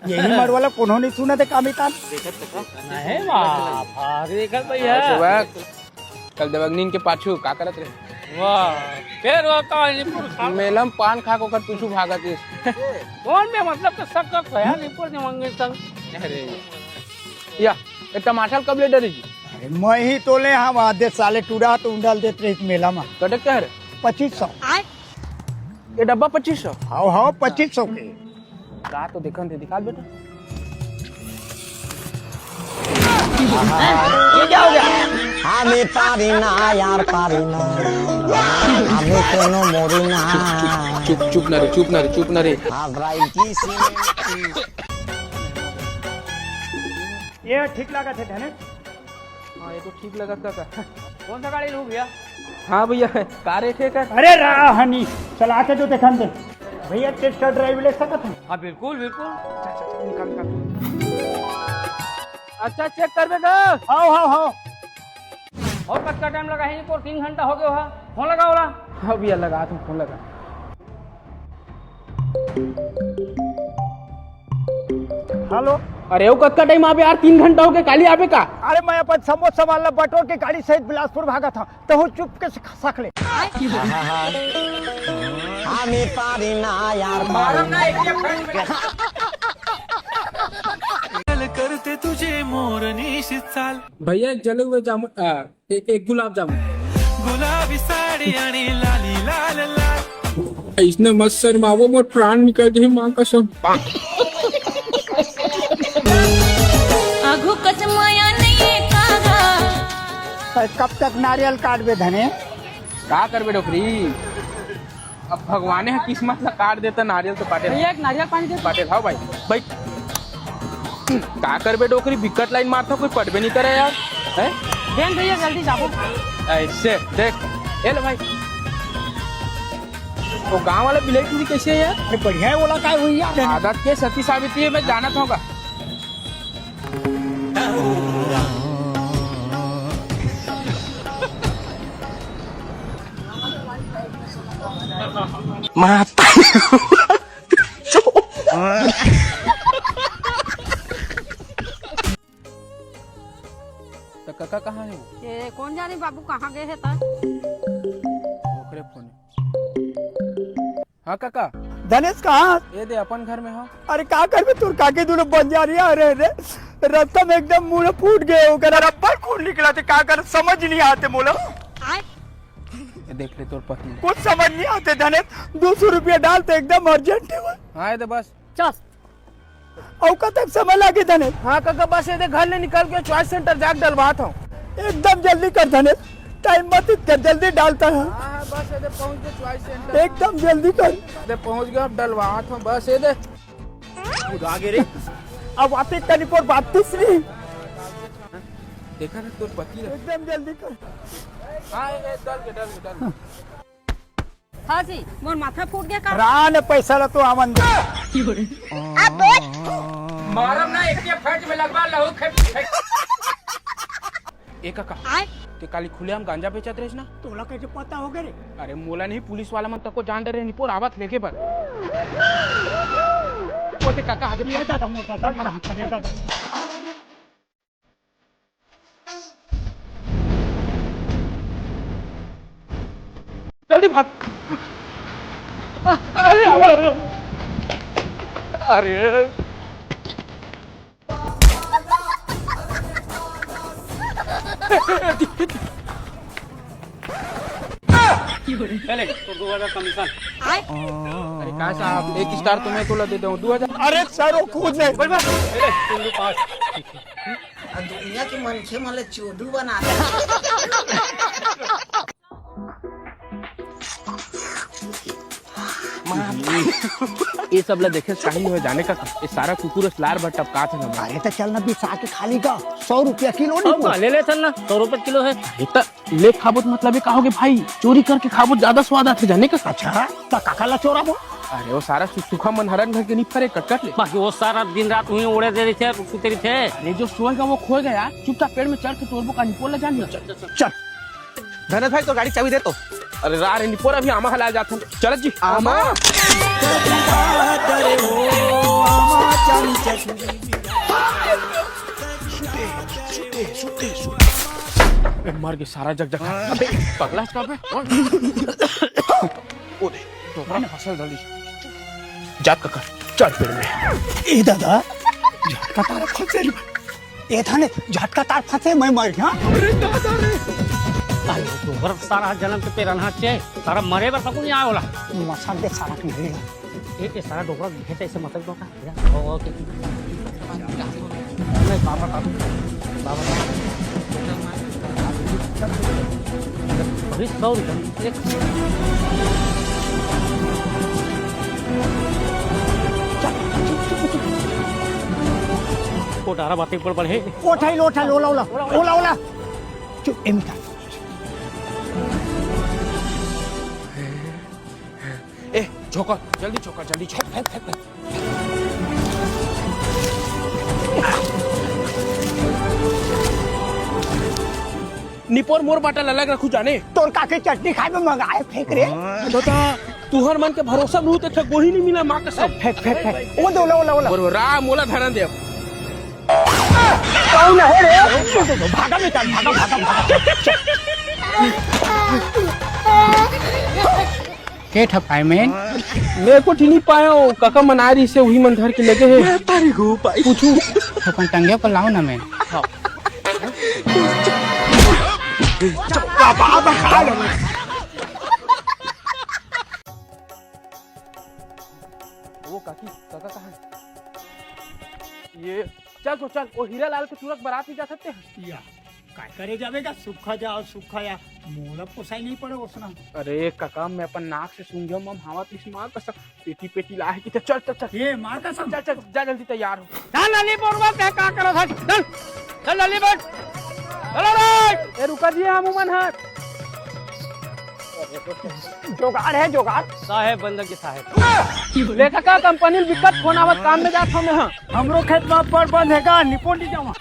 यही मरवाला कोनो नहीं सुना थे कामितान नहीं बाप देखत भैया सुबह कल देवग्नीन के पाछू का करत रहे वाह फिर वो कहानी मेलम पान खा को कर पीछू भागत इस कौन में मतलब तो सब का खया निपुर ने मंगे संग अरे या ये टमाटर कब ले डरी जी अरे मैं ही तोले हम आधे साले टूरा तो उंडाल देते रहे इस मेला में कटक क्या है 2500 ये डब्बा 2500 हाँ 2500 के का तो देखन थे दिखा बेटा ये क्या हो गया আমি পারি না আর পারি না আমি কেন মরি না चुप चुप ना रे चुप ना रे चुप ना रे আগ্রাইটিস ये ठीक लगा थे धने हाँ ये तो ठीक लगा का कौन सा गाड़ी लूं भैया हाँ भैया कार रेट है का अरे राहनी चला के जो देखन दे भैया टेस्ट ड्राइव ले सकत हूं हाँ बिल्कुल बिल्कुल निकाल निकाल अच्छा चेक कर बेगा हाँ और कब का टाइम लगा है को 3 घंटा हो गया फोन लगा वाला हाँ भैया लगा तुम फोन लगा हेलो अरे वो कब का टाइम आवे यार 3 घंटा हो गए काली आवे का अरे मैं अपन समोसा वाला बटोर के गाड़ी सहित बिलासपुर भागा था तो हूँ चुप के सक ले আমি পারি না আর পারি না करते तुझे मोरनीश चाल भैया एक जले हुए जामुन एक गुलाब जामुन गुलाबी साडी आणि लाली लाल लाल इसने मत शर्मावो मोर प्राण निकल गए मां कसम आगू कच माया नहीं कागा कब तक नारियल काट बे धने का करबे डोकरी अब भगवान है किस्मत ला काट देता नारियल तो काटे भैया एक नारियल पानी दे काटे था भाई भाई का करबे डोकरी विकट लाइन मारता कोई पढ़बे नहीं करे यार हैं देन भैया जल्दी जाओ ऐसे देख ए ले भाई वो गांव वाला बिलेट कैसे है यार अरे बढ़िया है बोला काय हुई यार आदत के सती सावित्री है मैं जाना था होगा तो काका कहाँ है वो ये कौन जाने बाबू कहाँ गए हैं ता ओकरे फोन हाँ काका धनेश कहाँ ये दे अपन घर में हो अरे का करबे तोर काके दोनों बन जा रही है अरे रे रास्ता में एकदम मुंह फूट गए होकर रब्बर खून निकला थे का कर समझ नहीं आते मोला ये देख ले तोर पत्नी कुछ समझ नहीं आते धनेश 200 रुपया डालते एकदम अर्जेंट है हाँ ये दे बस चल औका तक समय लगे धनेश हाँ काका बस ये दे घर ले निकल के चॉइस सेंटर जाके डलवाता हूँ एकदम जल्दी कर धनेश टाइम मत कर जल्दी डालता है हाँ बस ये दे पहुँच गए चॉइस सेंटर एकदम जल्दी कर दे पहुँच गया अब डलवाता हूँ बस ये दे आगे रे अब वापस टेलीफोन वापस नहीं देखा ना तोर पति रे एकदम जल्दी कर हाँ ये डल हाँ जी मोर माथा फूट गया का रान पैसा ला तो आमन दे मारम ना एक फट में लगवा लहू ए काका ते काली खुले हम गांजा बेचत रहे ना तोला कैसे पता हो गए रे अरे मोला नहीं पुलिस वाला मन तक को जान डरे नहीं पोर आवत लेके पर ओते काका आगे ये दादा मोटा सा मरा करे दादा जल्दी भाग अरे चले तो 2000 कमीशन अरे का साहब एक स्टार तुम्हें तो ला देता हूँ 2000 अरे सर वो खुद नहीं दुनिया के मनखे मला चोदू बना ये सब ला देखे सही हो जाने का ये सारा कुकुर लार भट्टा का था ना अरे तो चलना बिसा के खाली का 100 रुपया किलो नहीं ले ले चल ना 100 रुपए किलो है इतना ले खाबो तो मतलब ये कहोगे भाई चोरी करके खाबो ज्यादा स्वाद आते जाने का अच्छा तो काका ला चोरा बो अरे वो सारा सूखा मन हरन घर के नहीं फरे कटकट ले बाकी वो सारा दिन रात वहीं उड़े दे रही थे सुते रही थे अरे जो सोएगा वो खोएगा यार चुपचाप पेड़ में चढ़ के तोड़बो का निपोल ले जानी चल धनत भाई तो गाड़ी चाबी दे तो अरे रा रे निपोर अभी आमा हला जाता चल जी आमा आमा मार के सारा जग जग अबे पगला कहाँ पे ओ दे टोकरा में फसल डाली जात का कर चल पेड़ में ए दादा झटका तार फंसे ए थाने झटका तार फंसे मैं मर गया अरे दादा रे अरे तो सारा जन्म के पेरन हाथ से सारा मरे बस को नहीं आया होला मसाल दे सारा नहीं एक सारा डोकरा घेते ऐसे मतलब डोका ओके बाबा अभी सौ कोटारा बातें पर बढ़े ओठा लोठा लोला ओला ओला ओला चुप एमता ए झोका जल्दी झोक फेंक निपोर मोर बाटल अलग रखू जाने तोर काके चटनी खाए में मंगाए फेंक रे दादा तुहर मन के भरोसा बहुत अच्छा गोही नहीं मिला माँ कसम फेंक ओ दे ओला ओला ओला और राम मोला धरन दे कौन है रे भागा निकल भागा के ठपाए में मेरे को ठीक नहीं पाया हूँ काका मना रही से वही मन धर के लगे है पूछू अपन टंगे पर लाओ ना मैं वो काका कहाँ है ये चल वो हीरा लाल के तुरंत बारात में जा सकते हैं या काय करे जावेगा सूखा जाओ सूखा या मोला पोसाई नहीं पड़े उसना अरे काका मैं अपन नाक से सूंघियो मम हवा तीस मार का सब पेटी लाए की चल ये मार का सब चल जा जल्दी तैयार हो चल लली बोरवा क्या करो चल लली बैठ चलो रे ए रुका दिए हम मन हाथ जोगाड़ है जोगाड़ साहेब बंदगी साहेब लेखा का कंपनी विकट फोन आवत काम में जात हमें हां हमरो खेत में पर बंद है का निपोटी जावा